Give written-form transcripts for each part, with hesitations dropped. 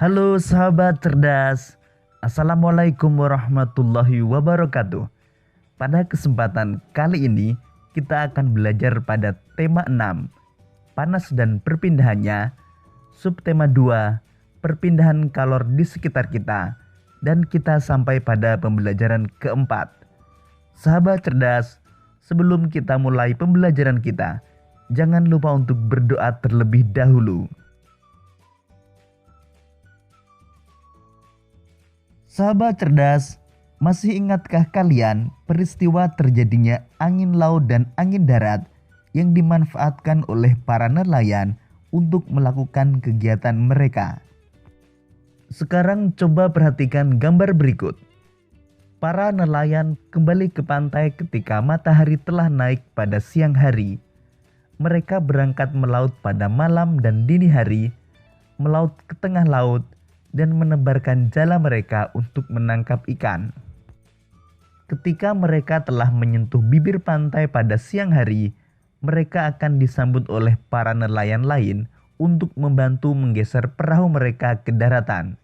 Halo sahabat cerdas, Assalamualaikum warahmatullahi wabarakatuh. Pada kesempatan kali ini kita akan belajar pada tema 6, panas dan perpindahannya, subtema 2, perpindahan kalor di sekitar kita, dan kita sampai pada pembelajaran keempat. Sahabat cerdas, sebelum kita mulai pembelajaran kita, jangan lupa untuk berdoa terlebih dahulu. Sahabat cerdas, masih ingatkah kalian peristiwa terjadinya angin laut dan angin darat yang dimanfaatkan oleh para nelayan untuk melakukan kegiatan mereka? Sekarang coba perhatikan gambar berikut. Para nelayan kembali ke pantai ketika matahari telah naik pada siang hari. Mereka berangkat melaut pada malam dan dini hari, melaut ke tengah laut, dan menebarkan jala mereka untuk menangkap ikan. Ketika mereka telah menyentuh bibir pantai pada siang hari, mereka akan disambut oleh para nelayan lain untuk membantu menggeser perahu mereka ke daratan.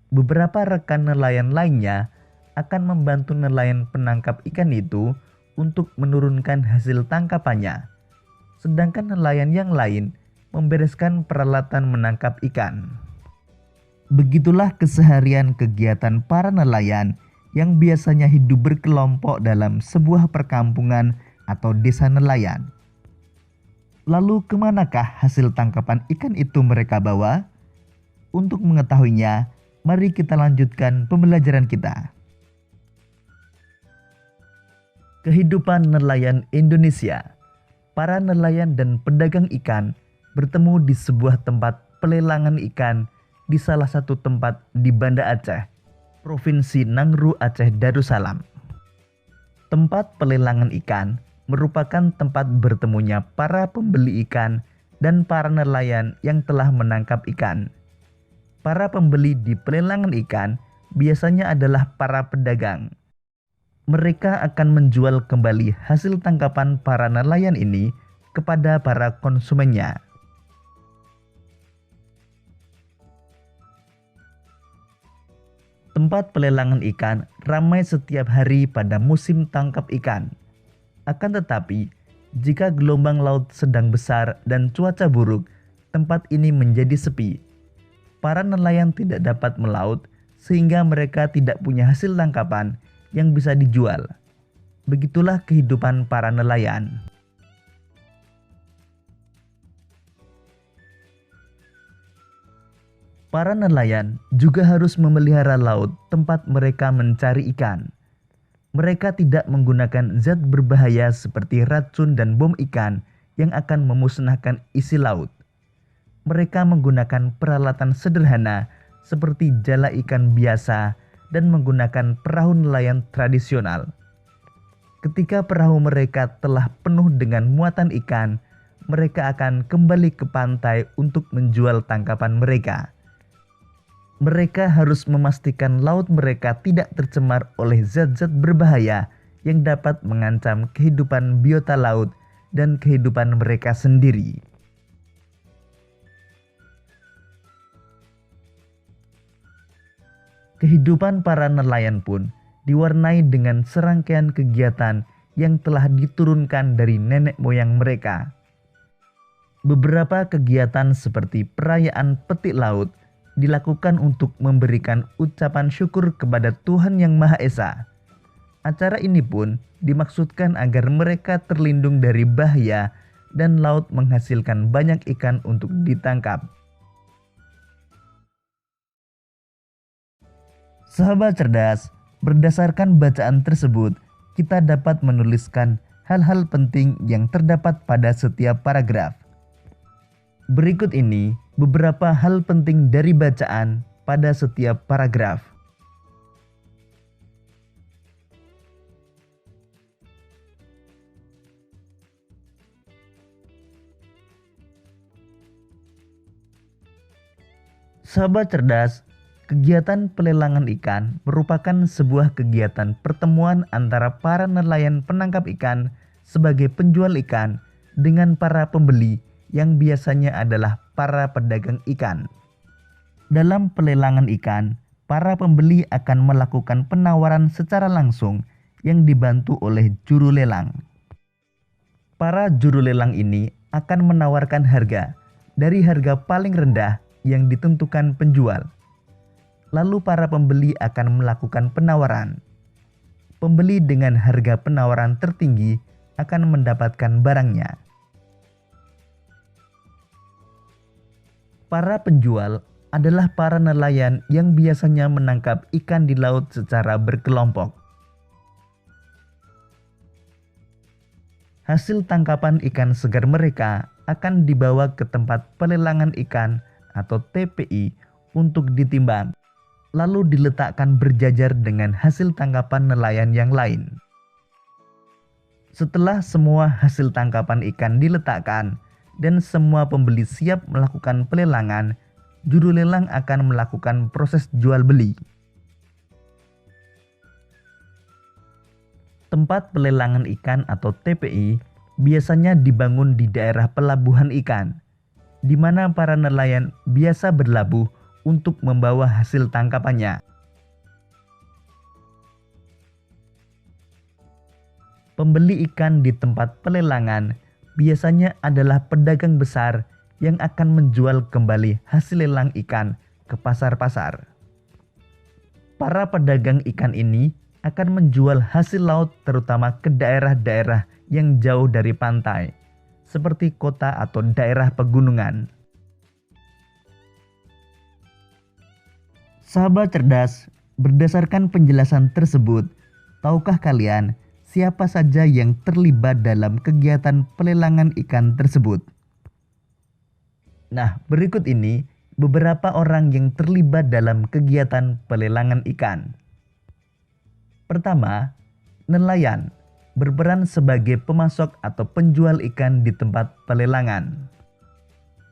Beberapa rekan nelayan lainnya akan membantu nelayan penangkap ikan itu untuk menurunkan hasil tangkapannya, sedangkan nelayan yang lain membereskan peralatan menangkap ikan. Begitulah keseharian kegiatan para nelayan yang biasanya hidup berkelompok dalam sebuah perkampungan atau desa nelayan. Lalu kemanakah hasil tangkapan ikan itu mereka bawa? Untuk mengetahuinya, mari kita lanjutkan pembelajaran kita. Kehidupan nelayan Indonesia. Para nelayan dan pedagang ikan bertemu di sebuah tempat pelelangan ikan di salah satu tempat di Banda Aceh, Provinsi Nangru Aceh Darussalam. Tempat pelelangan ikan merupakan tempat bertemunya para pembeli ikan dan para nelayan yang telah menangkap ikan. Para pembeli di pelelangan ikan biasanya adalah para pedagang. Mereka akan menjual kembali hasil tangkapan para nelayan ini kepada para konsumennya. Tempat pelelangan ikan ramai setiap hari pada musim tangkap ikan. Akan tetapi, jika gelombang laut sedang besar dan cuaca buruk, tempat ini menjadi sepi. Para nelayan tidak dapat melaut sehingga mereka tidak punya hasil tangkapan yang bisa dijual. Begitulah kehidupan para nelayan. Para nelayan juga harus memelihara laut tempat mereka mencari ikan. Mereka tidak menggunakan zat berbahaya seperti racun dan bom ikan yang akan memusnahkan isi laut. Mereka menggunakan peralatan sederhana seperti jala ikan biasa dan menggunakan perahu nelayan tradisional. Ketika perahu mereka telah penuh dengan muatan ikan, mereka akan kembali ke pantai untuk menjual tangkapan mereka. Mereka harus memastikan laut mereka tidak tercemar oleh zat-zat berbahaya yang dapat mengancam kehidupan biota laut dan kehidupan mereka sendiri. Kehidupan para nelayan pun diwarnai dengan serangkaian kegiatan yang telah diturunkan dari nenek moyang mereka. Beberapa kegiatan seperti perayaan petik laut dilakukan untuk memberikan ucapan syukur kepada Tuhan Yang Maha Esa. Acara ini pun dimaksudkan agar mereka terlindung dari bahaya dan laut menghasilkan banyak ikan untuk ditangkap. Sahabat cerdas, berdasarkan bacaan tersebut, kita dapat menuliskan hal-hal penting yang terdapat pada setiap paragraf. Berikut ini beberapa hal penting dari bacaan pada setiap paragraf. Sahabat cerdas, kegiatan pelelangan ikan merupakan sebuah kegiatan pertemuan antara para nelayan penangkap ikan sebagai penjual ikan dengan para pembeli yang biasanya adalah para pedagang ikan. Dalam pelelangan ikan, para pembeli akan melakukan penawaran secara langsung yang dibantu oleh juru lelang. Para juru lelang ini akan menawarkan harga dari harga paling rendah yang ditentukan penjual. Lalu para pembeli akan melakukan penawaran. Pembeli dengan harga penawaran tertinggi akan mendapatkan barangnya. Para penjual adalah para nelayan yang biasanya menangkap ikan di laut secara berkelompok. Hasil tangkapan ikan segar mereka akan dibawa ke tempat pelelangan ikan atau TPI untuk ditimbang, lalu diletakkan berjajar dengan hasil tangkapan nelayan yang lain. Setelah semua hasil tangkapan ikan diletakkan dan semua pembeli siap melakukan pelelangan, juru lelang akan melakukan proses jual beli. Tempat pelelangan ikan atau TPI biasanya dibangun di daerah pelabuhan ikan, di mana para nelayan biasa berlabuh untuk membawa hasil tangkapannya. Pembeli ikan di tempat pelelangan biasanya adalah pedagang besar yang akan menjual kembali hasil lelang ikan ke pasar-pasar. Para pedagang ikan ini akan menjual hasil laut terutama ke daerah-daerah yang jauh dari pantai, seperti kota atau daerah pegunungan. Sahabat cerdas, berdasarkan penjelasan tersebut, tahukah kalian siapa saja yang terlibat dalam kegiatan pelelangan ikan tersebut? Nah, berikut ini beberapa orang yang terlibat dalam kegiatan pelelangan ikan. Pertama, nelayan berperan sebagai pemasok atau penjual ikan di tempat pelelangan.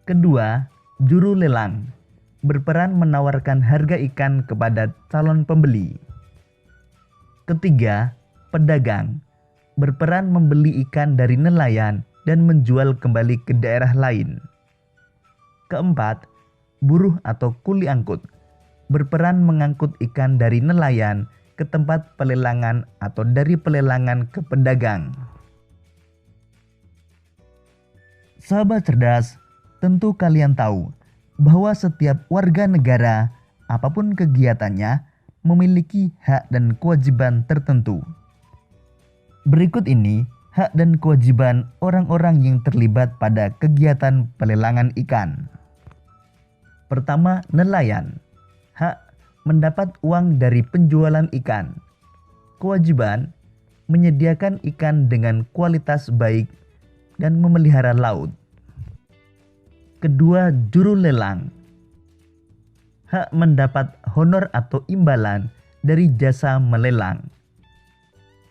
Kedua, juru lelang berperan menawarkan harga ikan kepada calon pembeli. Ketiga, pedagang berperan membeli ikan dari nelayan dan menjual kembali ke daerah lain. Keempat, buruh atau kuli angkut berperan mengangkut ikan dari nelayan ke tempat pelelangan atau dari pelelangan ke pedagang. Sahabat cerdas, tentu kalian tahu bahwa setiap warga negara, apapun kegiatannya, memiliki hak dan kewajiban tertentu. Berikut ini hak dan kewajiban orang-orang yang terlibat pada kegiatan pelelangan ikan. Pertama, nelayan. Hak mendapat uang dari penjualan ikan. Kewajiban menyediakan ikan dengan kualitas baik dan memelihara laut. Kedua, juru lelang. Hak mendapat honor atau imbalan dari jasa melelang.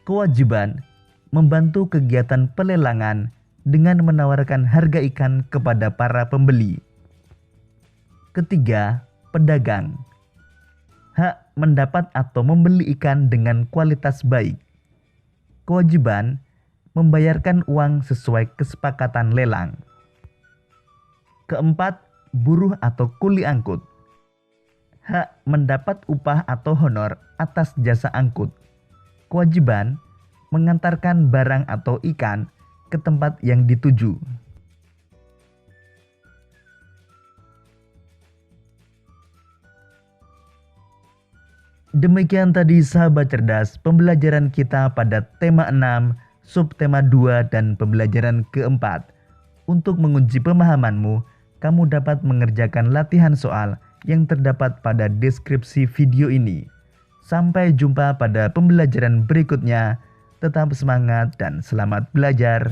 Kewajiban membantu kegiatan pelelangan dengan menawarkan harga ikan kepada para pembeli. Ketiga, pedagang. Hak mendapat atau membeli ikan dengan kualitas baik. Kewajiban membayarkan uang sesuai kesepakatan lelang. Keempat, buruh atau kuli angkut. Hak mendapat upah atau honor atas jasa angkut. Kewajiban mengantarkan barang atau ikan ke tempat yang dituju. Demikian tadi sahabat cerdas pembelajaran kita pada tema 6, subtema 2 dan pembelajaran keempat. Untuk menguji pemahamanmu, kamu dapat mengerjakan latihan soal yang terdapat pada deskripsi video ini. Sampai jumpa pada pembelajaran berikutnya. Tetap semangat dan selamat belajar.